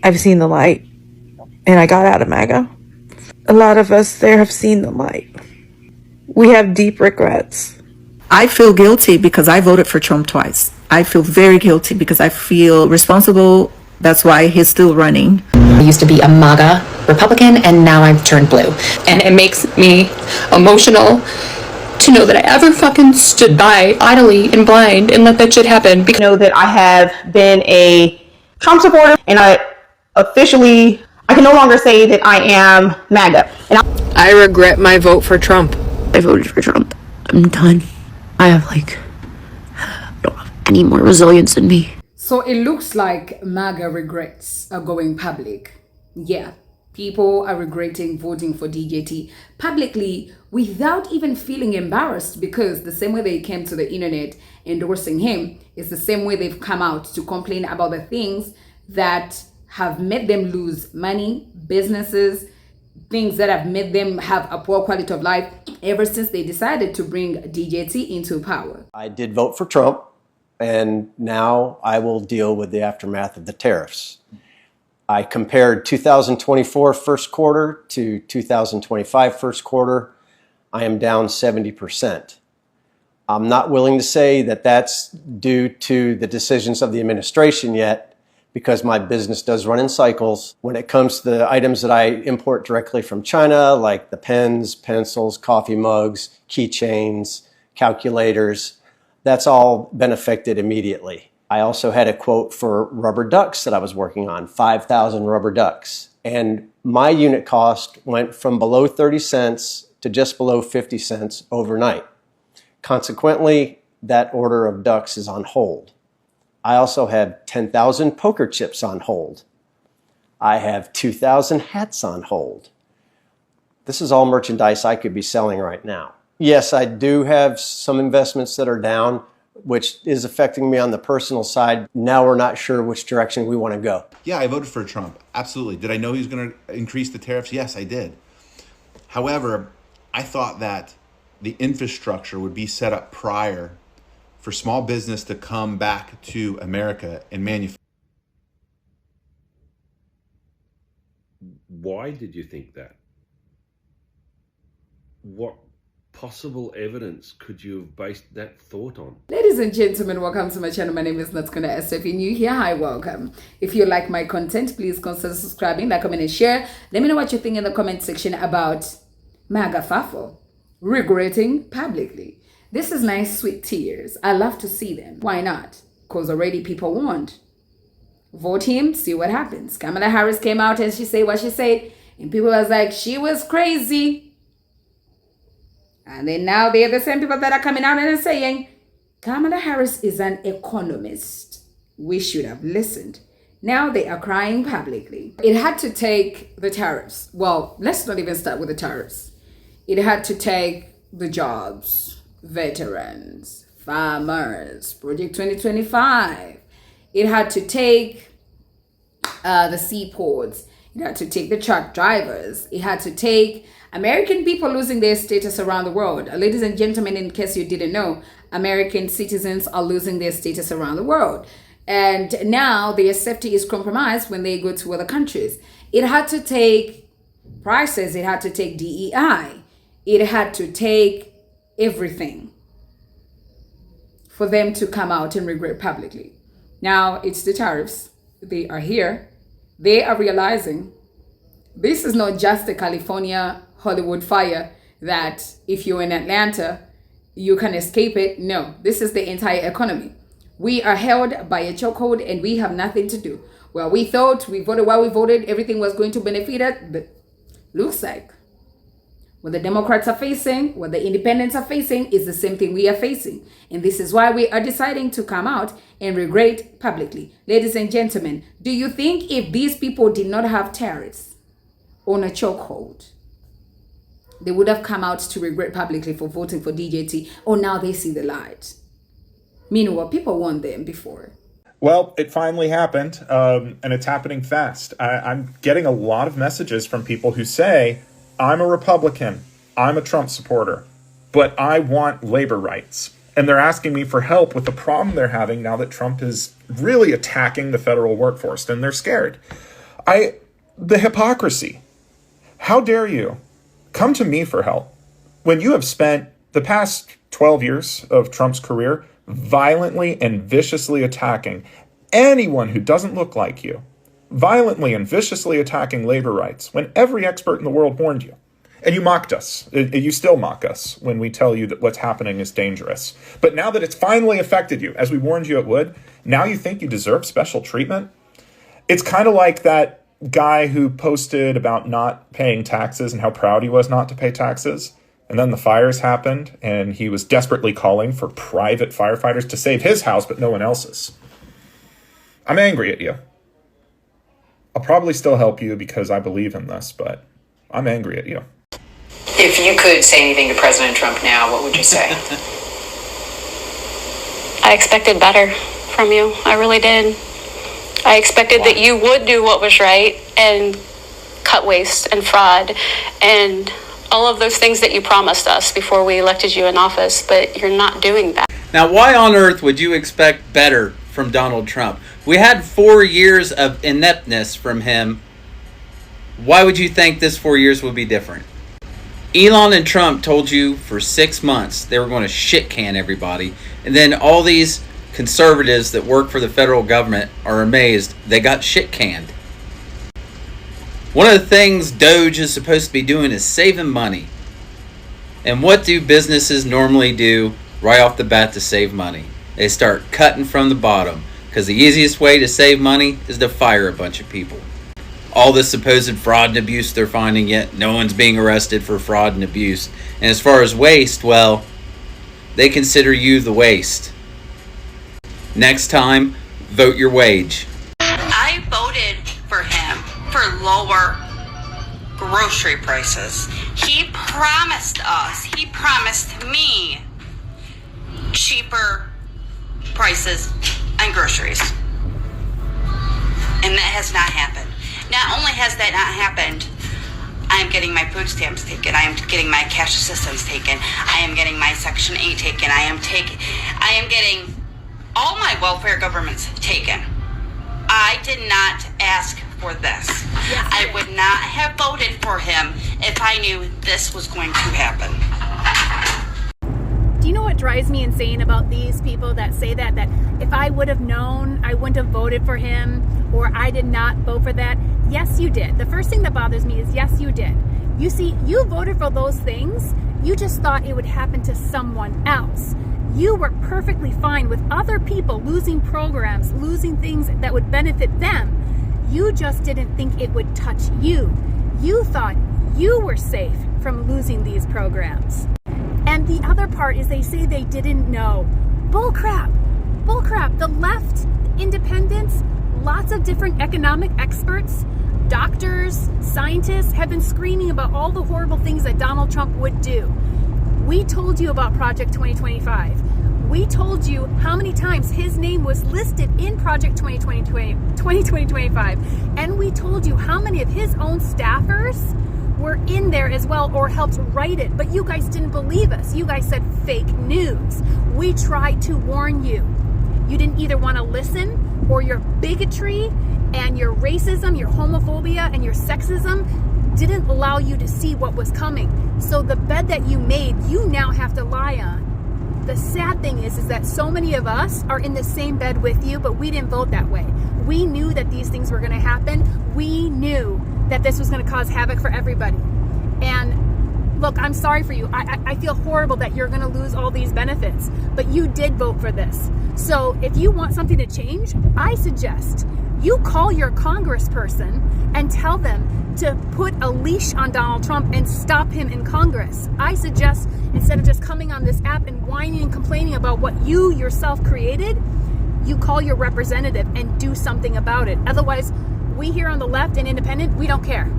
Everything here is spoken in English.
I've seen the light, and I got out of MAGA. A lot of us there have seen the light. We have deep regrets. I feel guilty because I voted for Trump twice. I feel very guilty because I feel responsible. That's why he's still running. I used to be a MAGA Republican, and now I've turned blue. And it makes me emotional to know that I ever fucking stood by idly and blind and let that shit happen. Because I know that I have been a Trump supporter, and I can no longer say that I am MAGA. And I regret my vote for Trump. I voted for Trump. I'm done. I don't have any more resilience in me. So it looks like MAGA regrets are going public. Yeah, people are regretting voting for DJT publicly without even feeling embarrassed, because the same way they came to the internet endorsing him is the same way they've come out to complain about the things that have made them lose money, businesses, things that have made them have a poor quality of life ever since they decided to bring DJT into power. I did vote for Trump, and now I will deal with the aftermath of the tariffs. I compared 2024 first quarter to 2025 first quarter. I am down 70%. I'm not willing to say that that's due to the decisions of the administration yet, because my business does run in cycles. When it comes to the items that I import directly from China, like the pens, pencils, coffee mugs, keychains, calculators, that's all been affected immediately. I also had a quote for rubber ducks that I was working on, 5,000 rubber ducks. And my unit cost went from below 30 cents to just below 50 cents overnight. Consequently, that order of ducks is on hold. I also have 10,000 poker chips on hold. I have 2,000 hats on hold. This is all merchandise I could be selling right now. Yes, I do have some investments that are down, which is affecting me on the personal side. Now we're not sure which direction we want to go. Yeah, I voted for Trump. Absolutely. Did I know he was going to increase the tariffs? Yes, I did. However, I thought that the infrastructure would be set up prior for small business to come back to America and manufacture. Why did you think that? What possible evidence could you have based that thought on? Ladies and gentlemen, welcome to my channel. My name is Natskona SF. If you're new here, hi, welcome. If you like my content, please consider subscribing, like, comment, and share. Let me know what you think in the comment section about MAGA Fafo regretting publicly. This is nice, sweet tears. I love to see them. Why not? Because already people warned. Vote him, see what happens. Kamala Harris came out and she said what she said, and people was like, she was crazy. And then now they're the same people that are coming out and are saying, Kamala Harris is an economist. We should have listened. Now they are crying publicly. It had to take the tariffs. Well, let's not even start with the tariffs. It had to take the jobs, veterans, farmers, Project 2025. It had to take the seaports. It had to take the truck drivers. It had to take American people losing their status around the world. Ladies and gentlemen, in case you didn't know, American citizens are losing their status around the world. And now their safety is compromised when they go to other countries. It had to take prices. It had to take DEI. It had to take everything for them to come out and regret publicly. Now it's the tariffs. They are here. They are realizing this is not just a California Hollywood fire that if you're in Atlanta, you can escape it. No, this is the entire economy. We are held by a chokehold and we have nothing to do. Well, we thought we voted while we voted, everything was going to benefit us, but looks like what the Democrats are facing, what the independents are facing is the same thing we are facing. And this is why we are deciding to come out and regret publicly. Ladies and gentlemen, do you think if these people did not have tariffs on a chokehold, they would have come out to regret publicly for voting for DJT, or now they see the light? Meanwhile, people warned them before. Well, it finally happened, and it's happening fast. I'm getting a lot of messages from people who say, I'm a Republican, I'm a Trump supporter, but I want labor rights. And they're asking me for help with the problem they're having now that Trump is really attacking the federal workforce, and they're scared. The hypocrisy. How dare you come to me for help when you have spent the past 12 years of Trump's career violently and viciously attacking anyone who doesn't look like you, violently and viciously attacking labor rights when every expert in the world warned you. And you mocked us. You still mock us when we tell you that what's happening is dangerous. But now that it's finally affected you, as we warned you it would, now you think you deserve special treatment? It's kind of like that guy who posted about not paying taxes and how proud he was not to pay taxes. And then the fires happened and he was desperately calling for private firefighters to save his house, but no one else's. I'm angry at you. I'll probably still help you because I believe in this, but I'm angry at you. If you could say anything to President Trump now, what would you say? I expected better from you. I really did. I expected that you would do what was right and cut waste and fraud and all of those things that you promised us before we elected you in office, but you're not doing that. Now, why on earth would you expect better from Donald Trump? We had 4 years of ineptness from him. Why would you think this 4 years would be different? Elon and Trump told you for 6 months they were going to shit can everybody. And then all these conservatives that work for the federal government are amazed they got shit canned. One of the things Doge is supposed to be doing is saving money. And what do businesses normally do right off the bat to save money? They start cutting from the bottom, because the easiest way to save money is to fire a bunch of people. All this supposed fraud and abuse they're finding, yet no one's being arrested for fraud and abuse. And as far as waste, well, they consider you the waste. Next time, vote your wage. I voted for him for lower grocery prices. He promised me cheaper prices on groceries. And that has not happened. Not only has that not happened, I am getting my food stamps taken. I am getting my cash assistance taken. I am getting my Section 8 taken. I am getting all my welfare governments taken. I did not ask for this. Yes, I would not have voted for him if I knew this was going to happen. Do you know what drives me insane about these people that say that if I would have known, I wouldn't have voted for him, or I did not vote for that? Yes, you did. The first thing that bothers me is yes, you did. You see, you voted for those things. You just thought it would happen to someone else. You were perfectly fine with other people losing programs, losing things that would benefit them. You just didn't think it would touch you. You thought you were safe from losing these programs. And the other part is they say they didn't know. Bullcrap. Bullcrap. The left, independents, lots of different economic experts, doctors, scientists have been screaming about all the horrible things that Donald Trump would do. We told you about Project 2025. We told you how many times his name was listed in Project 2025. And we told you how many of his own staffers were in there as well or helped write it. But you guys didn't believe us. You guys said fake news. We tried to warn you. You didn't either want to listen, or your bigotry and your racism, your homophobia and your sexism didn't allow you to see what was coming. So the bed that you made, you now have to lie on. The sad thing is that so many of us are in the same bed with you, but we didn't vote that way. We knew that these things were going to happen. We knew that this was going to cause havoc for everybody. And look, I'm sorry for you. I feel horrible that you're going to lose all these benefits, but you did vote for this. So if you want something to change, I suggest you call your congressperson and tell them to put a leash on Donald Trump and stop him in Congress. I suggest, instead of just coming on this app and whining and complaining about what you yourself created, you call your representative and do something about it. Otherwise, we here on the left and independent, we don't care.